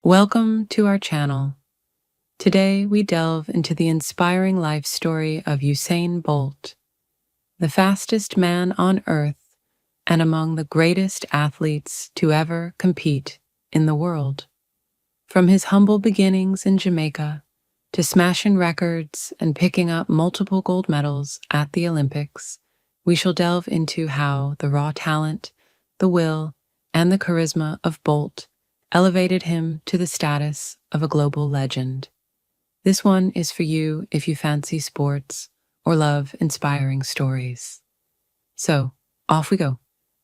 Welcome to our channel. Today we delve into the inspiring life story of Usain Bolt, the fastest man on earth and among the greatest athletes to ever compete in the world. From his humble beginnings in Jamaica to smashing records and picking up multiple gold medals at the Olympics, we shall delve into how the raw talent, the will, and the charisma of Bolt elevated him to the status of a global legend. This one is for you if you fancy sports or love inspiring stories. So, off we go,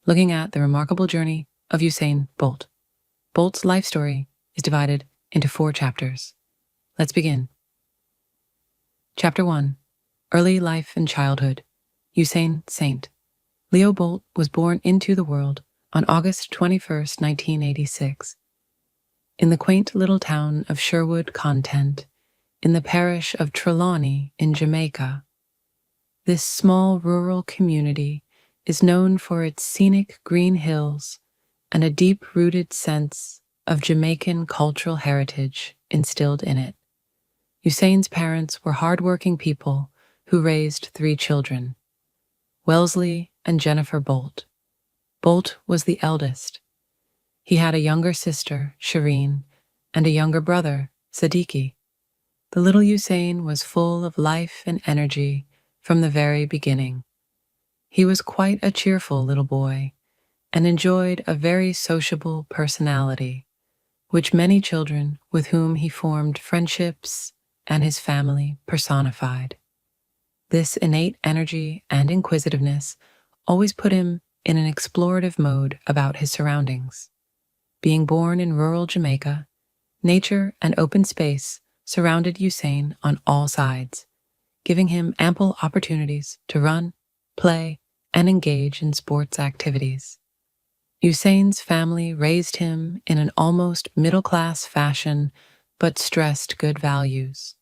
looking at the remarkable journey of Usain Bolt. Bolt's life story is divided into 4 chapters. Let's begin. Chapter 1. Early Life and Childhood. Usain Saint. Leo Bolt was born into the world on August 21st, 1986. In the quaint little town of Sherwood-Content, in the parish of Trelawney in Jamaica. This small rural community is known for its scenic green hills and a deep-rooted sense of Jamaican cultural heritage instilled in it. Usain's parents were hard-working people who raised 3 children, Wellesley and Jennifer Bolt. Bolt was the eldest. He had a younger sister, Shireen, and a younger brother, Siddiqui. The little Usain was full of life and energy from the very beginning. He was quite a cheerful little boy and enjoyed a very sociable personality, which many children with whom he formed friendships and his family personified. This innate energy and inquisitiveness always put him in an explorative mode about his surroundings. Being born in rural Jamaica, nature and open space surrounded Usain on all sides, giving him ample opportunities to run, play, and engage in sports activities. Usain's family raised him in an almost middle-class fashion, but stressed good values.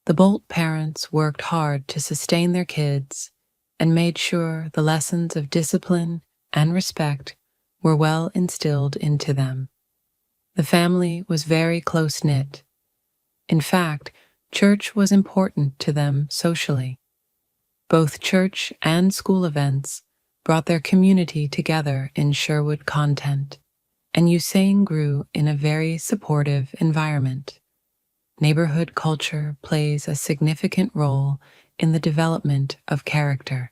The Bolt parents worked hard to sustain their kids and made sure the lessons of discipline and respect were well instilled into them. The family was very close-knit. In fact, church was important to them socially. Both church and school events brought their community together in Sherwood-Content, and Usain grew in a very supportive environment. Neighborhood culture plays a significant role in the development of character.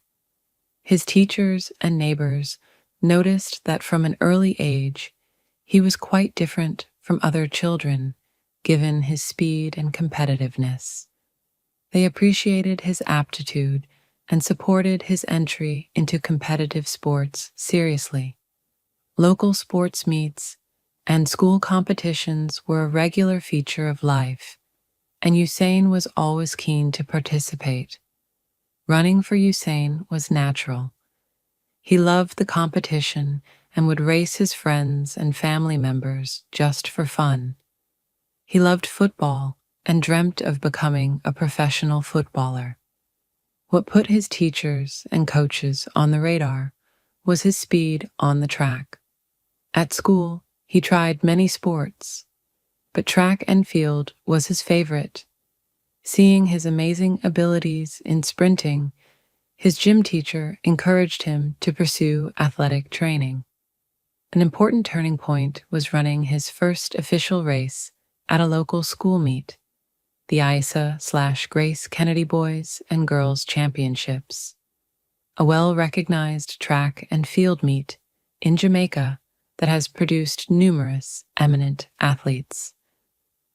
His teachers and neighbors noticed that from an early age, he was quite different from other children, given his speed and competitiveness. They appreciated his aptitude and supported his entry into competitive sports seriously. Local sports meets and school competitions were a regular feature of life, and Usain was always keen to participate. Running for Usain was natural. He loved the competition and would race his friends and family members just for fun. He loved football and dreamt of becoming a professional footballer. What put his teachers and coaches on the radar was his speed on the track. At school, he tried many sports, but track and field was his favorite. Seeing his amazing abilities in sprinting, his gym teacher encouraged him to pursue athletic training. An important turning point was running his first official race at a local school meet, the Isa/Grace Kennedy Boys and Girls Championships, a well-recognized track and field meet in Jamaica that has produced numerous eminent athletes.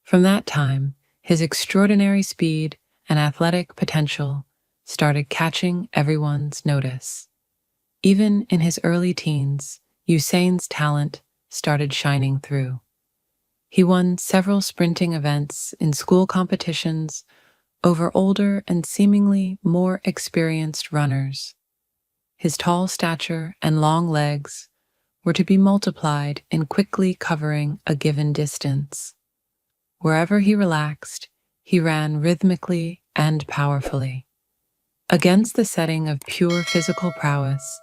From that time, his extraordinary speed and athletic potential started catching everyone's notice. Even in his early teens, Usain's talent started shining through. He won several sprinting events in school competitions over older and seemingly more experienced runners. His tall stature and long legs were to be multiplied in quickly covering a given distance. Wherever he relaxed, he ran rhythmically and powerfully. Against the setting of pure physical prowess,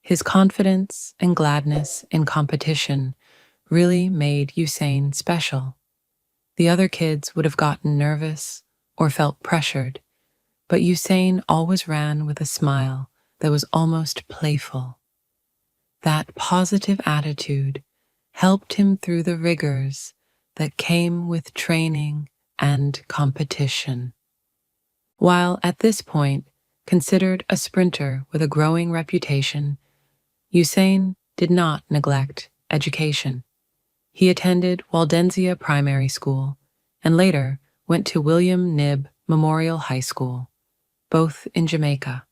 his confidence and gladness in competition really made Usain special. The other kids would have gotten nervous or felt pressured, but Usain always ran with a smile that was almost playful. That positive attitude helped him through the rigors that came with training and competition. While at this point considered a sprinter with a growing reputation, Usain did not neglect education. He attended Waldensia Primary School and later went to William Knibb Memorial High School, both in Jamaica.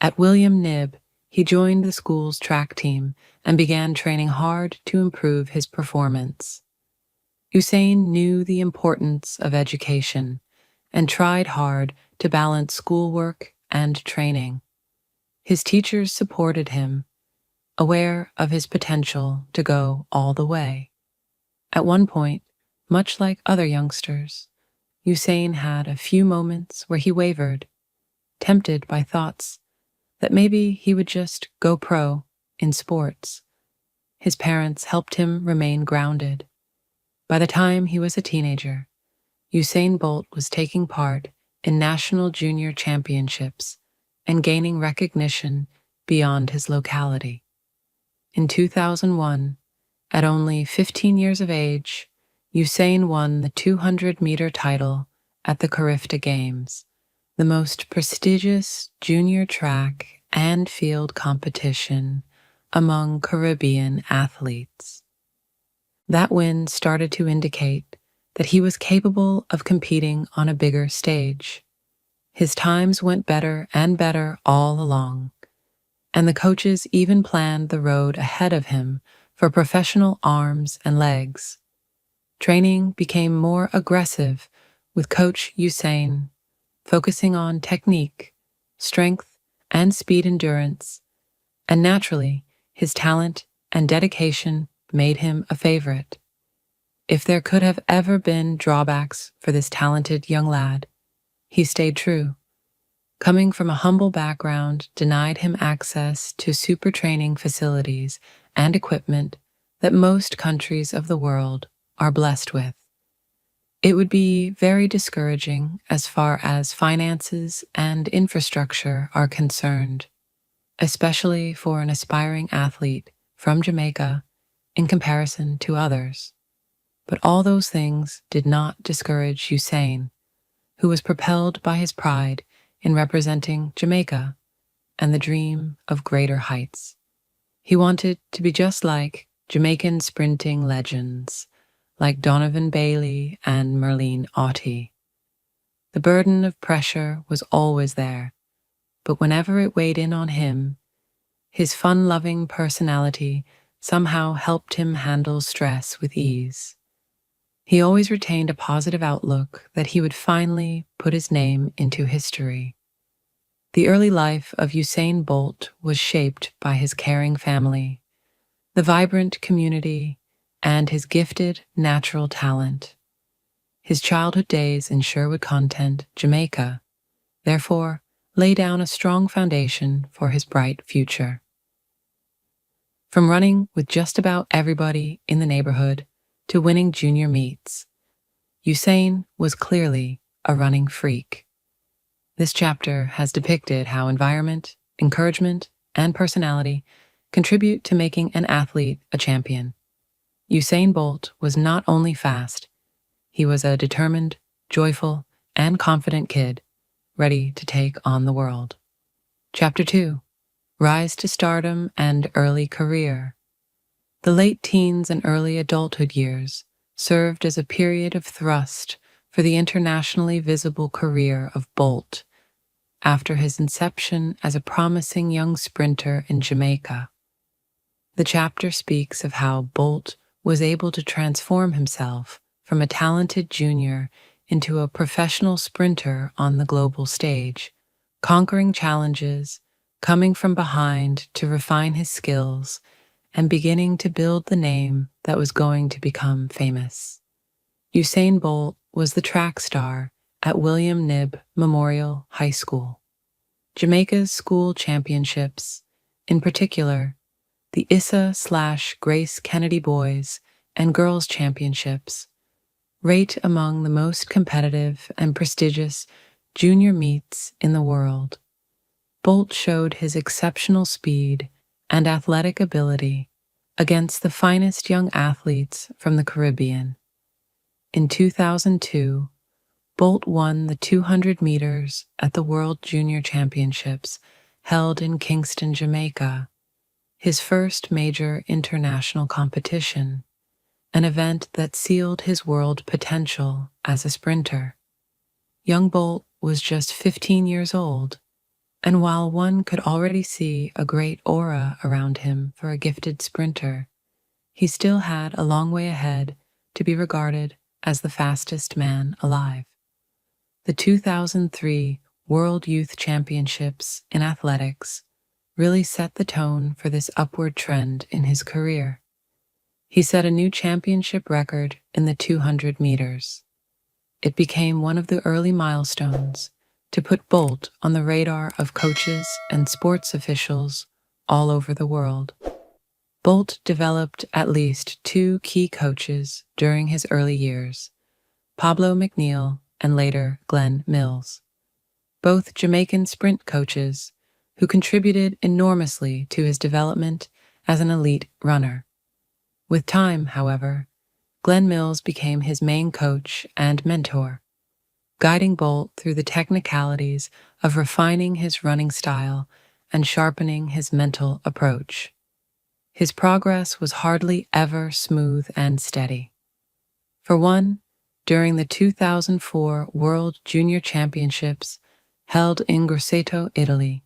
At William Knibb, he joined the school's track team and began training hard to improve his performance. Usain knew the importance of education and tried hard to balance schoolwork and training. His teachers supported him, aware of his potential to go all the way. At one point, much like other youngsters, Usain had a few moments where he wavered, tempted by thoughts that maybe he would just go pro in sports. His parents helped him remain grounded. By the time he was a teenager, Usain Bolt was taking part in national junior championships and gaining recognition beyond his locality. In 2001, at only 15 years of age, Usain won the 200-meter title at the Carifta Games, the most prestigious junior track and field competition among Caribbean athletes. That win started to indicate that he was capable of competing on a bigger stage. His times went better and better all along, and the coaches even planned the road ahead of him for professional arms and legs. Training became more aggressive with Coach Usain, focusing on technique, strength, and speed endurance, and naturally, his talent and dedication made him a favorite. If there could have ever been drawbacks for this talented young lad, he stayed true. Coming from a humble background denied him access to super training facilities and equipment that most countries of the world are blessed with. It would be very discouraging as far as finances and infrastructure are concerned, especially for an aspiring athlete from Jamaica in comparison to others. But all those things did not discourage Usain, who was propelled by his pride in representing Jamaica and the dream of greater heights. He wanted to be just like Jamaican sprinting legends, like Donovan Bailey and Merlene Ottey. The burden of pressure was always there, but whenever it weighed in on him, his fun-loving personality somehow helped him handle stress with ease. He always retained a positive outlook that he would finally put his name into history. The early life of Usain Bolt was shaped by his caring family, the vibrant community, and his gifted natural talent. His childhood days in Sherwood-Content, Jamaica, therefore, lay down a strong foundation for his bright future. From running with just about everybody in the neighborhood to winning junior meets, Usain was clearly a running freak. This chapter has depicted how environment, encouragement, and personality contribute to making an athlete a champion. Usain Bolt was not only fast, he was a determined, joyful, and confident kid, ready to take on the world. Chapter 2: Rise to Stardom and Early Career. The late teens and early adulthood years served as a period of thrust for the internationally visible career of Bolt after his inception as a promising young sprinter in Jamaica. The chapter speaks of how Bolt was able to transform himself from a talented junior into a professional sprinter on the global stage, conquering challenges, coming from behind to refine his skills, and beginning to build the name that was going to become famous. Usain Bolt was the track star at William Knibb Memorial High School. Jamaica's school championships, in particular, the Issa/Grace Kennedy boys and girls' championships, rate among the most competitive and prestigious junior meets in the world. Bolt showed his exceptional speed and athletic ability against the finest young athletes from the Caribbean. In 2002, Bolt won the 200 meters at the World Junior Championships held in Kingston, Jamaica, his first major international competition, an event that sealed his world potential as a sprinter. Young Bolt was just 15 years old, and while one could already see a great aura around him for a gifted sprinter, he still had a long way ahead to be regarded as the fastest man alive. The 2003 World Youth Championships in athletics really set the tone for this upward trend in his career. He set a new championship record in the 200 meters. It became one of the early milestones to put Bolt on the radar of coaches and sports officials all over the world. Bolt developed at least two key coaches during his early years, Pablo McNeil and later Glenn Mills, both Jamaican sprint coaches who contributed enormously to his development as an elite runner. With time, however, Glenn Mills became his main coach and mentor, guiding Bolt through the technicalities of refining his running style and sharpening his mental approach. His progress was hardly ever smooth and steady. For one, during the 2004 World Junior Championships held in Grosseto, Italy,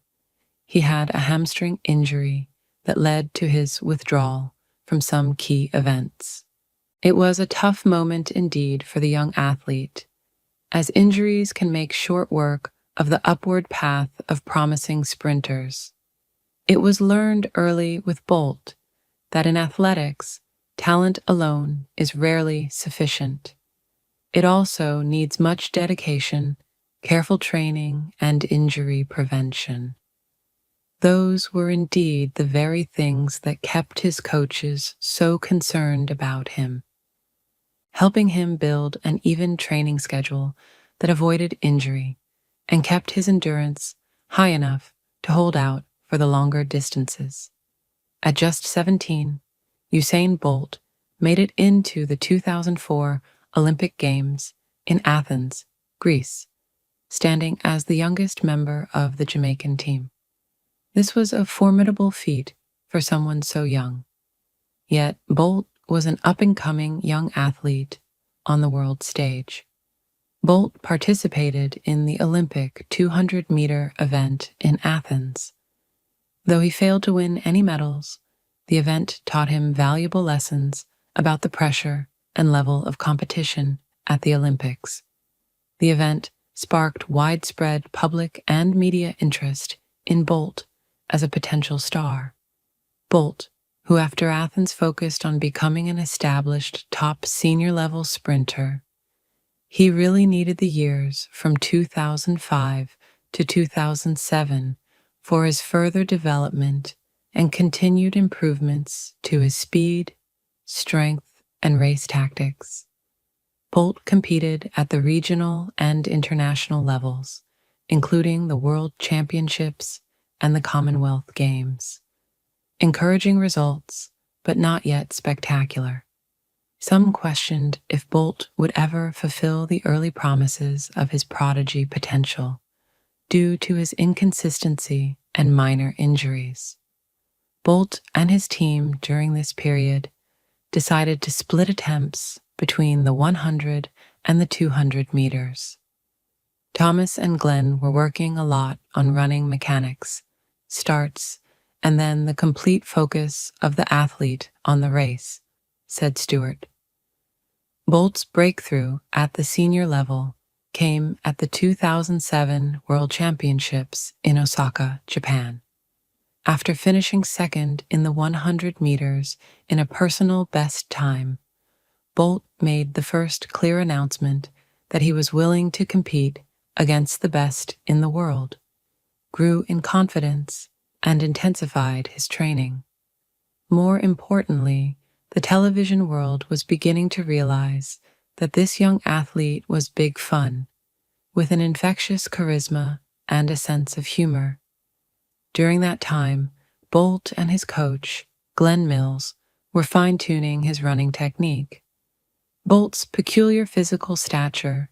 he had a hamstring injury that led to his withdrawal from some key events. It was a tough moment indeed for the young athlete, as injuries can make short work of the upward path of promising sprinters. It was learned early with Bolt that in athletics, talent alone is rarely sufficient. It also needs much dedication, careful training, and injury prevention. Those were indeed the very things that kept his coaches so concerned about him, helping him build an even training schedule that avoided injury and kept his endurance high enough to hold out for the longer distances. At just 17, Usain Bolt made it into the 2004 Olympic Games in Athens, Greece, standing as the youngest member of the Jamaican team. This was a formidable feat for someone so young. Yet Bolt was an up-and-coming young athlete on the world stage. Bolt participated in the Olympic 200-meter event in Athens. Though he failed to win any medals, the event taught him valuable lessons about the pressure and level of competition at the Olympics. The event sparked widespread public and media interest in Bolt as a potential star. Bolt, who after Athens focused on becoming an established top senior-level sprinter, he really needed the years from 2005 to 2007 for his further development and continued improvements to his speed, strength, and race tactics. Bolt competed at the regional and international levels, including the World Championships and the Commonwealth Games. Encouraging results, but not yet spectacular. Some questioned if Bolt would ever fulfill the early promises of his prodigy potential due to his inconsistency and minor injuries. Bolt and his team during this period decided to split attempts between the 100 and the 200 meters. Thomas and Glenn were working a lot on running mechanics, starts, and then the complete focus of the athlete on the race, said Stewart. Bolt's breakthrough at the senior level came at the 2007 World Championships in Osaka, Japan. After finishing second in the 100 meters in a personal best time, Bolt made the first clear announcement that he was willing to compete against the best in the world, grew in confidence, and intensified his training. More importantly, the television world was beginning to realize that this young athlete was big fun, with an infectious charisma and a sense of humor. During that time, Bolt and his coach, Glenn Mills, were fine-tuning his running technique. Bolt's peculiar physical stature,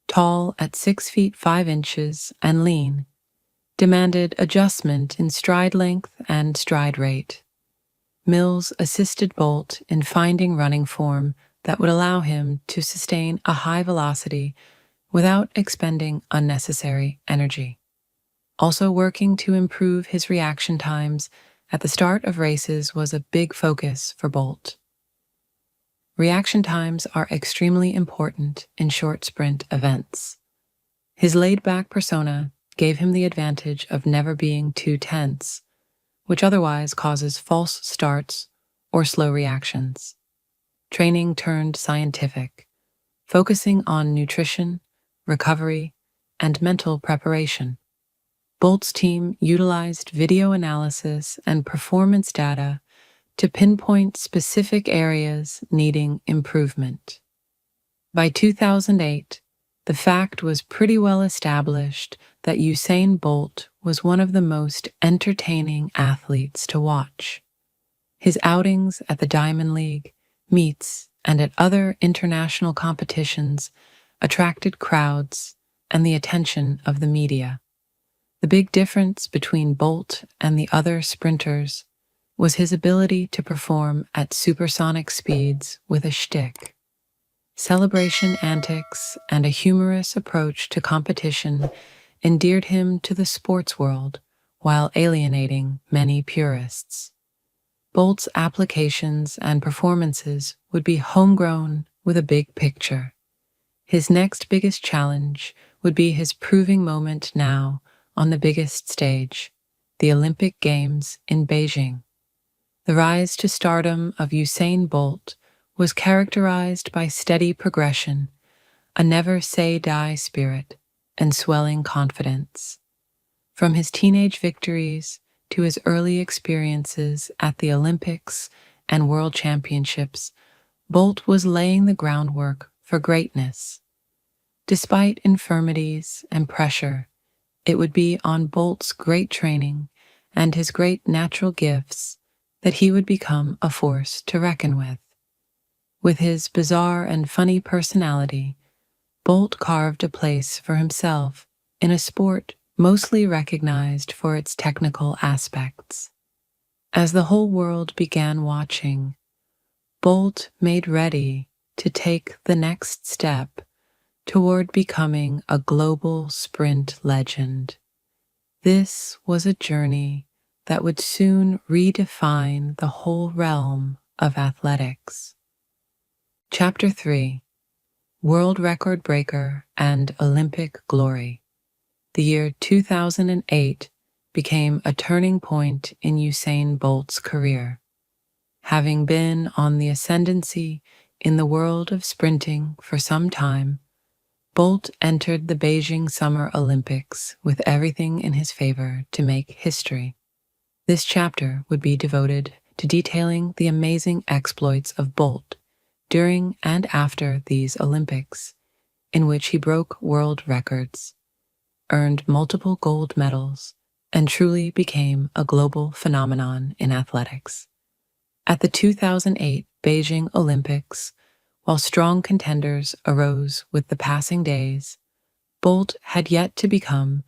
tall at 6 feet 5 inches and lean, demanded adjustment in stride length and stride rate. Mills assisted Bolt in finding running form that would allow him to sustain a high velocity without expending unnecessary energy. Also working to improve his reaction times at the start of races was a big focus for Bolt. Reaction times are extremely important in short sprint events. His laid-back persona gave him the advantage of never being too tense, which otherwise causes false starts or slow reactions. Training turned scientific, focusing on nutrition, recovery, and mental preparation. Bolt's team utilized video analysis and performance data to pinpoint specific areas needing improvement. By 2008, the fact was pretty well established that Usain Bolt was one of the most entertaining athletes to watch. His outings at the Diamond League, meets, and at other international competitions attracted crowds and the attention of the media. The big difference between Bolt and the other sprinters was his ability to perform at supersonic speeds with a shtick. Celebration antics and a humorous approach to competition endeared him to the sports world while alienating many purists. Bolt's applications and performances would be homegrown with a big picture. His next biggest challenge would be his proving moment now on the biggest stage, the Olympic Games in Beijing. The rise to stardom of Usain Bolt was characterized by steady progression, a never-say-die spirit, and swelling confidence. From his teenage victories to his early experiences at the Olympics and World Championships, Bolt was laying the groundwork for greatness. Despite infirmities and pressure, it would be on Bolt's great training and his great natural gifts that he would become a force to reckon with. With his bizarre and funny personality, Bolt carved a place for himself in a sport mostly recognized for its technical aspects. As the whole world began watching, Bolt made ready to take the next step toward becoming a global sprint legend. This was a journey that would soon redefine the whole realm of athletics. Chapter 3: World Record Breaker and Olympic Glory. The year 2008 became a turning point in Usain Bolt's career. Having been on the ascendancy in the world of sprinting for some time, Bolt entered the Beijing Summer Olympics with everything in his favor to make history. This chapter would be devoted to detailing the amazing exploits of Bolt during and after these Olympics, in which he broke world records, earned multiple gold medals, and truly became a global phenomenon in athletics. At the 2008 Beijing Olympics, while strong contenders arose with the passing days, Bolt had yet to become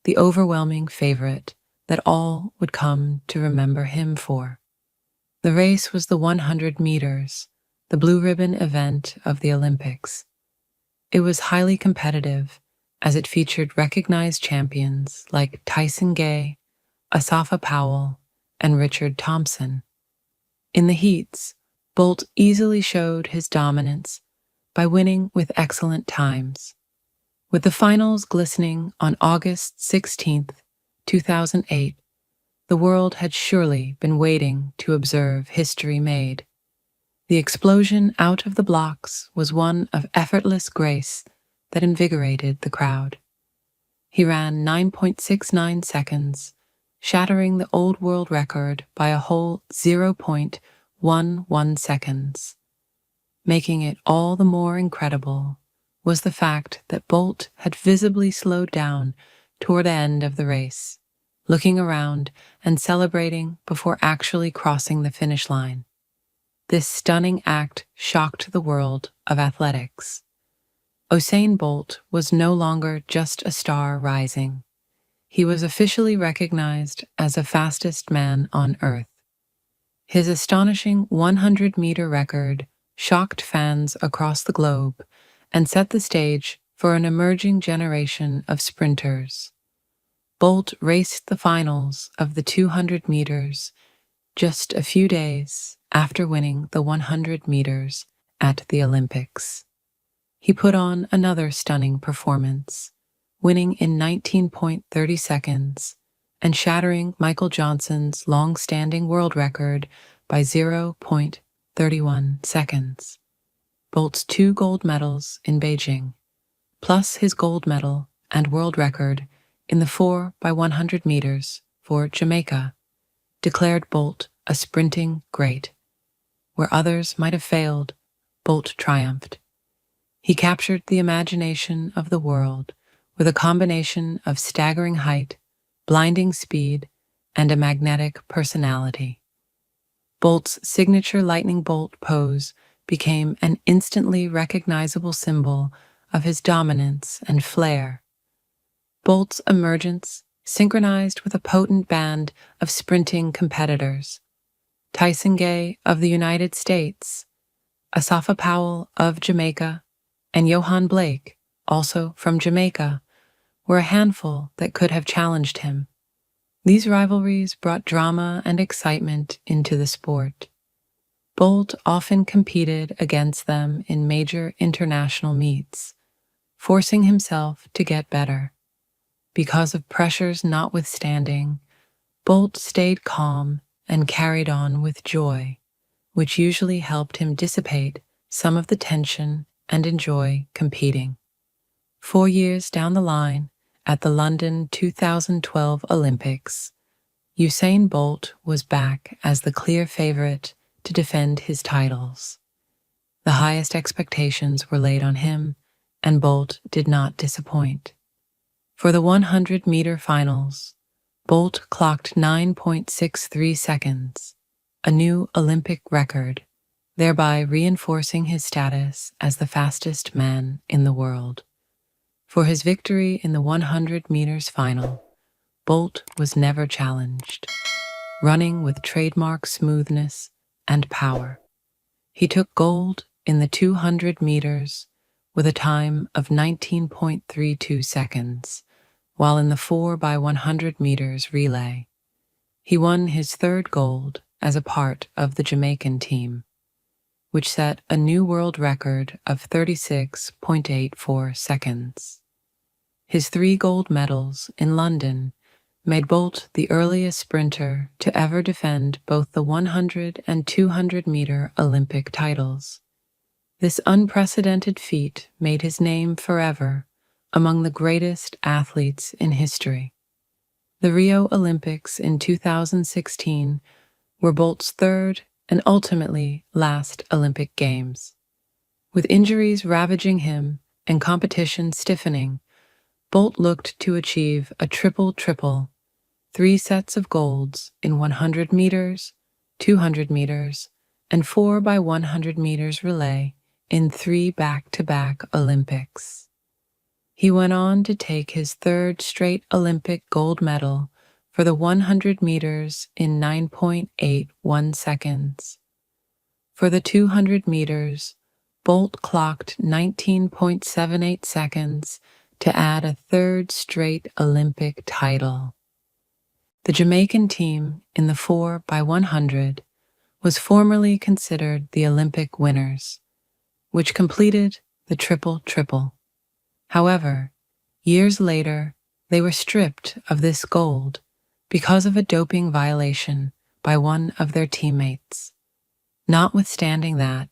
the overwhelming favorite that all would come to remember him for. The race was the 100 meters, the blue ribbon event of the Olympics. It was highly competitive, as it featured recognized champions like Tyson Gay, Asafa Powell, and Richard Thompson. In the heats, Bolt easily showed his dominance by winning with excellent times. With the finals glistening on August 16, 2008, the world had surely been waiting to observe history made. The explosion out of the blocks was one of effortless grace that invigorated the crowd. He ran 9.69 seconds, shattering the old world record by a whole 0.1 0.11 seconds. Making it all the more incredible was the fact that Bolt had visibly slowed down toward the end of the race, looking around and celebrating before actually crossing the finish line. This stunning act shocked the world of athletics. Usain Bolt was no longer just a star rising. He was officially recognized as the fastest man on Earth. His astonishing 100-meter record shocked fans across the globe and set the stage for an emerging generation of sprinters. Bolt raced the finals of the 200 meters just a few days after winning the 100 meters at the Olympics. He put on another stunning performance, winning in 19.30 seconds and shattering Michael Johnson's long-standing world record by 0.31 seconds. Bolt's 2 gold medals in Beijing, plus his gold medal and world record in the 4x100 meters for Jamaica, declared Bolt a sprinting great. Where others might have failed, Bolt triumphed. He captured the imagination of the world with a combination of staggering height, blinding speed, and a magnetic personality. Bolt's signature lightning bolt pose became an instantly recognizable symbol of his dominance and flair. Bolt's emergence synchronized with a potent band of sprinting competitors. Tyson Gay of the United States, Asafa Powell of Jamaica, and Johan Blake, also from Jamaica, were a handful that could have challenged him. These rivalries brought drama and excitement into the sport. Bolt often competed against them in major international meets, forcing himself to get better. Because of pressures notwithstanding, Bolt stayed calm and carried on with joy, which usually helped him dissipate some of the tension and enjoy competing. 4 years down the line, at the London 2012 Olympics, Usain Bolt was back as the clear favorite to defend his titles. The highest expectations were laid on him, and Bolt did not disappoint. For the 100-meter finals, Bolt clocked 9.63 seconds, a new Olympic record, thereby reinforcing his status as the fastest man in the world. For his victory in the 100 meters final, Bolt was never challenged, running with trademark smoothness and power. He took gold in the 200 meters with a time of 19.32 seconds, while in the 4x100 meters relay, he won his 3rd gold as a part of the Jamaican team, which set a new world record of 36.84 seconds. His 3 gold medals in London made Bolt the earliest sprinter to ever defend both the 100 and 200-meter Olympic titles. This unprecedented feat made his name forever among the greatest athletes in history. The Rio Olympics in 2016 were Bolt's 3rd and ultimately last Olympic Games. With injuries ravaging him and competition stiffening, Bolt looked to achieve a triple-triple, 3 sets of golds in 100 meters, 200 meters, and 4x100 meters relay in 3 back-to-back Olympics. He went on to take his 3rd straight Olympic gold medal for the 100 meters in 9.81 seconds. For the 200 meters, Bolt clocked 19.78 seconds to add a 3rd straight Olympic title. The Jamaican team in the 4x100 was formerly considered the Olympic winners, which completed the triple-triple. However, years later, they were stripped of this gold because of a doping violation by one of their teammates. Notwithstanding that,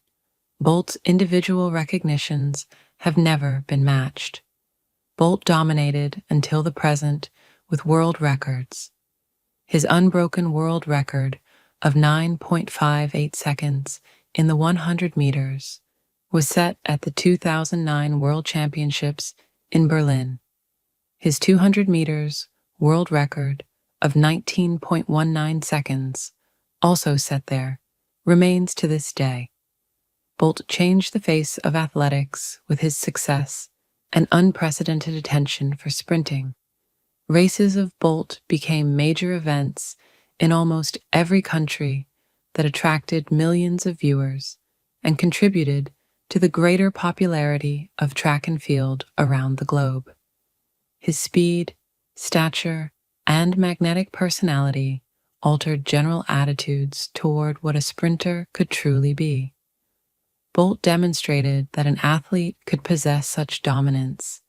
Bolt's individual recognitions have never been matched. Bolt dominated until the present with world records. His unbroken world record of 9.58 seconds in the 100 meters was set at the 2009 World Championships in Berlin. His 200 meters world record of 19.19 seconds, also set there, remains to this day. Bolt changed the face of athletics with his success and unprecedented attention for sprinting. Races of Bolt became major events in almost every country that attracted millions of viewers and contributed to the greater popularity of track and field around the globe. His speed, stature, and magnetic personality altered general attitudes toward what a sprinter could truly be. Bolt demonstrated that an athlete could possess such dominance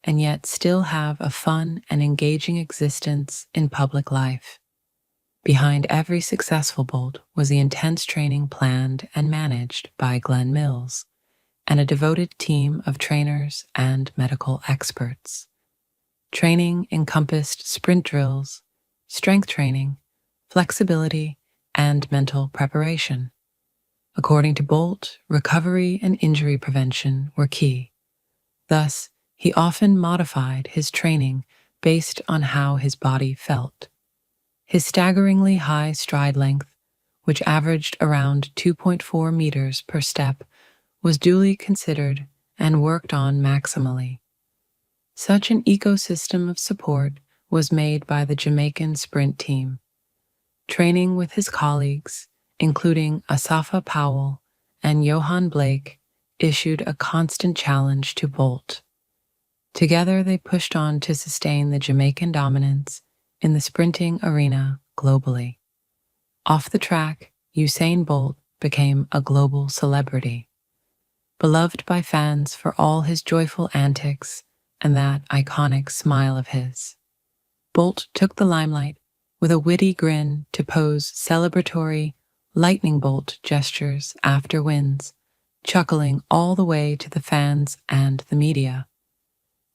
and yet still have a fun and engaging existence in public life. Behind every successful Bolt was the intense training planned and managed by Glenn Mills and a devoted team of trainers and medical experts. Training encompassed sprint drills, strength training, flexibility, and mental preparation. According to Bolt, recovery and injury prevention were key. Thus, he often modified his training based on how his body felt. His staggeringly high stride length, which averaged around 2.4 meters per step, was duly considered and worked on maximally. Such an ecosystem of support was made by the Jamaican sprint team. Training with his colleagues, including Asafa Powell and Johan Blake, issued a constant challenge to Bolt. Together they pushed on to sustain the Jamaican dominance in the sprinting arena globally. Off the track, Usain Bolt became a global celebrity, beloved by fans for all his joyful antics and that iconic smile of his. Bolt took the limelight with a witty grin to pose celebratory lightning bolt gestures after wins, chuckling all the way to the fans and the media.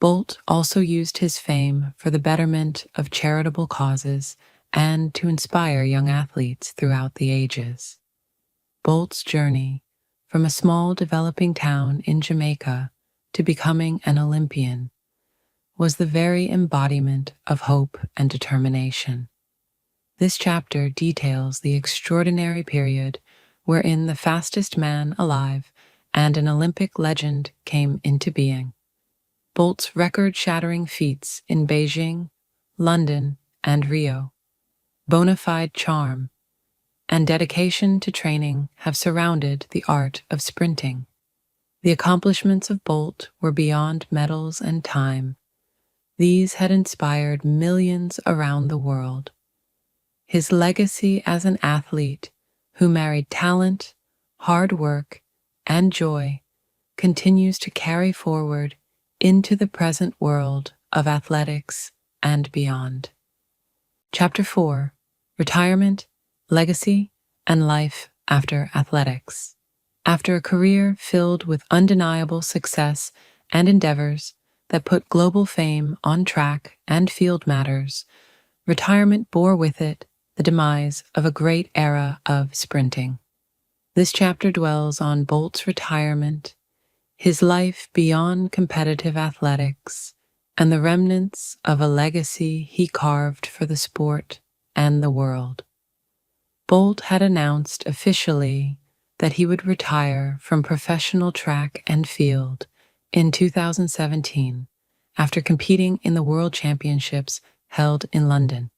Bolt also used his fame for the betterment of charitable causes and to inspire young athletes throughout the ages. Bolt's journey from a small developing town in Jamaica to becoming an Olympian was the very embodiment of hope and determination. This chapter details the extraordinary period wherein the fastest man alive and an Olympic legend came into being. Bolt's record-shattering feats in Beijing, London, and Rio, bona fide charm, and dedication to training have surrounded the art of sprinting. The accomplishments of Bolt were beyond medals and time. These had inspired millions around the world. His legacy as an athlete who married talent, hard work, and joy continues to carry forward into the present world of athletics and beyond. Chapter 4: Retirement, Legacy, and Life After Athletics. After a career filled with undeniable success and endeavors that put global fame on track and field matters, retirement bore with it the demise of a great era of sprinting. This chapter dwells on Bolt's retirement, his life beyond competitive athletics, and the remnants of a legacy he carved for the sport and the world. Bolt had announced officially that he would retire from professional track and field in 2017 after competing in the World Championships held in London.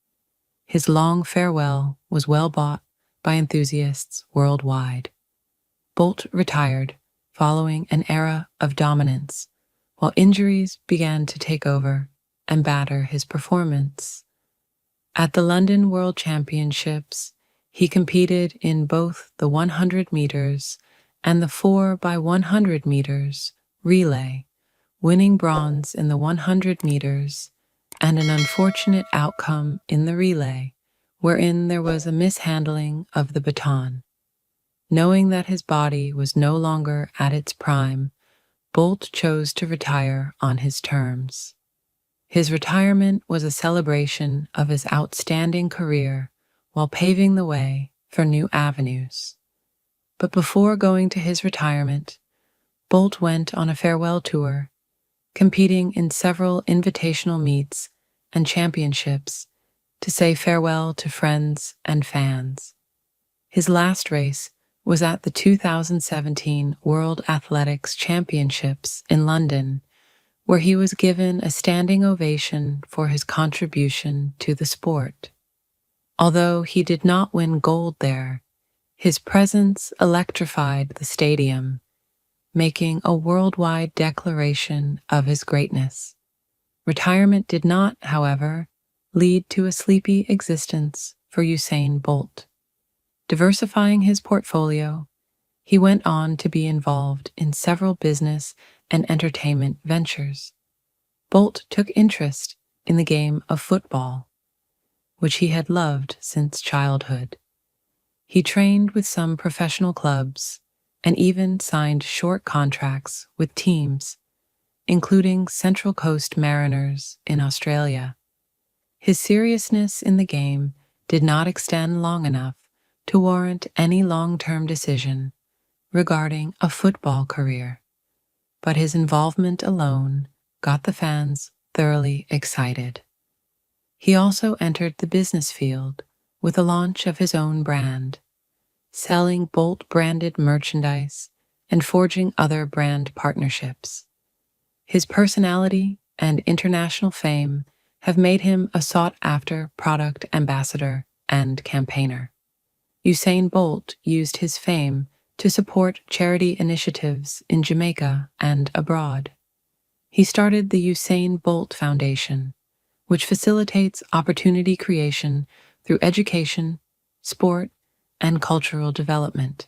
His long farewell was well bought by enthusiasts worldwide. Bolt retired following an era of dominance, while injuries began to take over and batter his performance. At the London World Championships, he competed in both the 100 meters and the 4x100 meters relay, winning bronze in the 100 meters and an unfortunate outcome in the relay, wherein there was a mishandling of the baton. Knowing that his body was no longer at its prime, Bolt chose to retire on his terms. His retirement was a celebration of his outstanding career while paving the way for new avenues. But before going to his retirement, Bolt went on a farewell tour, competing in several invitational meets and championships to say farewell to friends and fans. His last race was at the 2017 World Athletics Championships in London, where he was given a standing ovation for his contribution to the sport. Although he did not win gold there, his presence electrified the stadium, making a worldwide declaration of his greatness. Retirement did not, however, lead to a sleepy existence for Usain Bolt. Diversifying his portfolio, he went on to be involved in several business and entertainment ventures. Bolt took interest in the game of football, which he had loved since childhood. He trained with some professional clubs and even signed short contracts with teams, including Central Coast Mariners in Australia. His seriousness in the game did not extend long enough to warrant any long-term decision regarding a football career, but his involvement alone got the fans thoroughly excited. He also entered the business field with the launch of his own brand, selling Bolt-branded merchandise and forging other brand partnerships. His personality and international fame have made him a sought-after product ambassador and campaigner. Usain Bolt used his fame to support charity initiatives in Jamaica and abroad. He started the Usain Bolt Foundation, which facilitates opportunity creation through education, sport, and cultural development.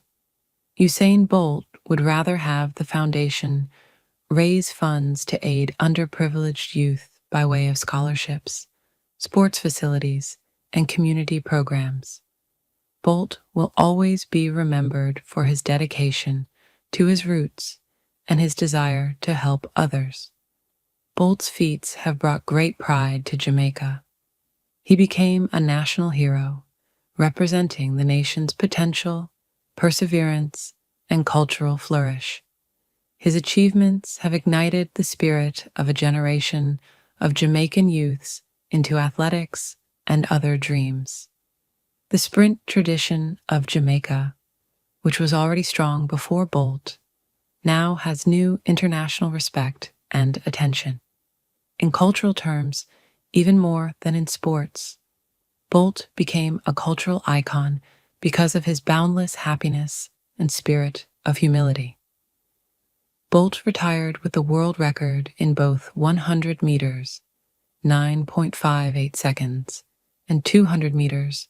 Usain Bolt would rather have the foundation raise funds to aid underprivileged youth by way of scholarships, sports facilities, and community programs. Bolt will always be remembered for his dedication to his roots and his desire to help others. Bolt's feats have brought great pride to Jamaica. He became a national hero, representing the nation's potential, perseverance, and cultural flourish. His achievements have ignited the spirit of a generation of Jamaican youths into athletics and other dreams. The sprint tradition of Jamaica, which was already strong before Bolt, now has new international respect and attention. In cultural terms, even more than in sports, Bolt became a cultural icon because of his boundless happiness and spirit of humility. Bolt retired with the world record in both 100 meters, 9.58 seconds, and 200 meters,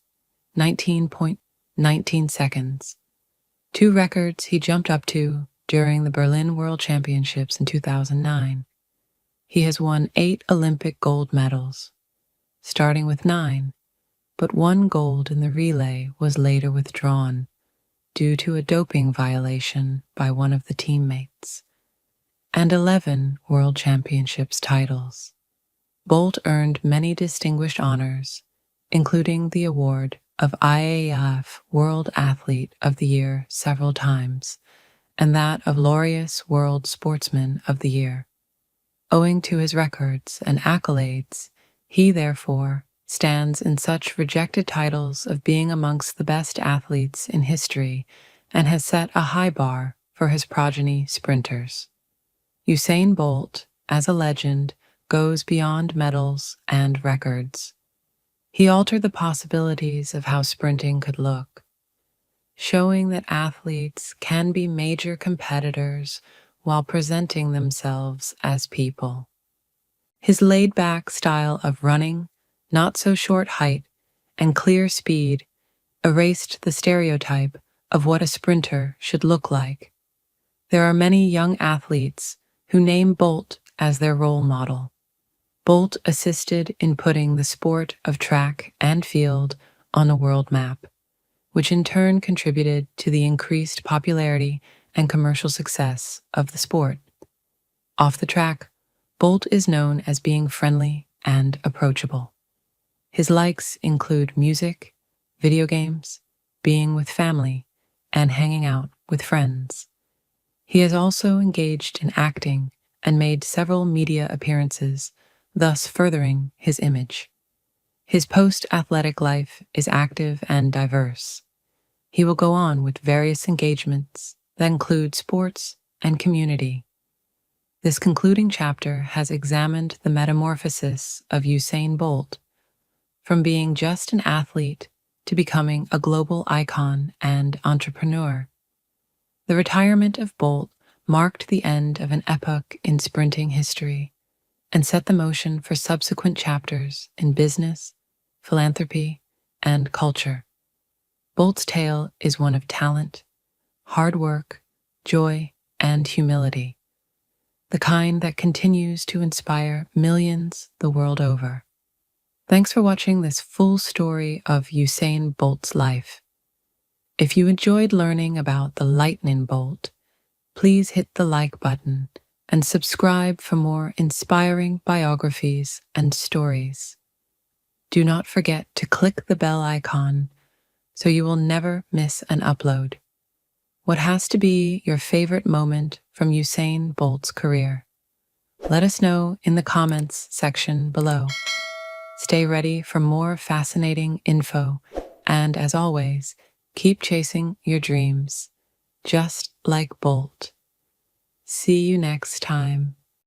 19.19 seconds. Two records he jumped up to during the Berlin World Championships in 2009. He has won 8 Olympic gold medals, starting with 9, but 1 gold in the relay was later withdrawn due to a doping violation by one of the teammates, and 11 World Championships titles. Bolt earned many distinguished honors, including the award of IAAF World Athlete of the Year several times, and that of Laureus World Sportsman of the Year. Owing to his records and accolades, he therefore stands in such rejected titles of being amongst the best athletes in history and has set a high bar for his progeny sprinters. Usain Bolt, as a legend, goes beyond medals and records. He altered the possibilities of how sprinting could look, showing that athletes can be major competitors while presenting themselves as people. His laid-back style of running, not so short height, and clear speed erased the stereotype of what a sprinter should look like. There are many young athletes who name Bolt as their role model. Bolt assisted in putting the sport of track and field on a world map, which in turn contributed to the increased popularity and commercial success of the sport. Off the track, Bolt is known as being friendly and approachable. His likes include music, video games, being with family, and hanging out with friends. He has also engaged in acting and made several media appearances, thus furthering his image. His post-athletic life is active and diverse. He will go on with various engagements that include sports and community. This concluding chapter has examined the metamorphosis of Usain Bolt from being just an athlete to becoming a global icon and entrepreneur. The retirement of Bolt marked the end of an epoch in sprinting history and set the motion for subsequent chapters in business, philanthropy, and culture. Bolt's tale is one of talent, hard work, joy, and humility, the kind that continues to inspire millions the world over. Thanks for watching this full story of Usain Bolt's life. If you enjoyed learning about the lightning bolt, please hit the like button and subscribe for more inspiring biographies and stories. Do not forget to click the bell icon so you will never miss an upload. What has to be your favorite moment from Usain Bolt's career? Let us know in the comments section below. Stay ready for more fascinating info, and as always, keep chasing your dreams, just like Bolt. See you next time.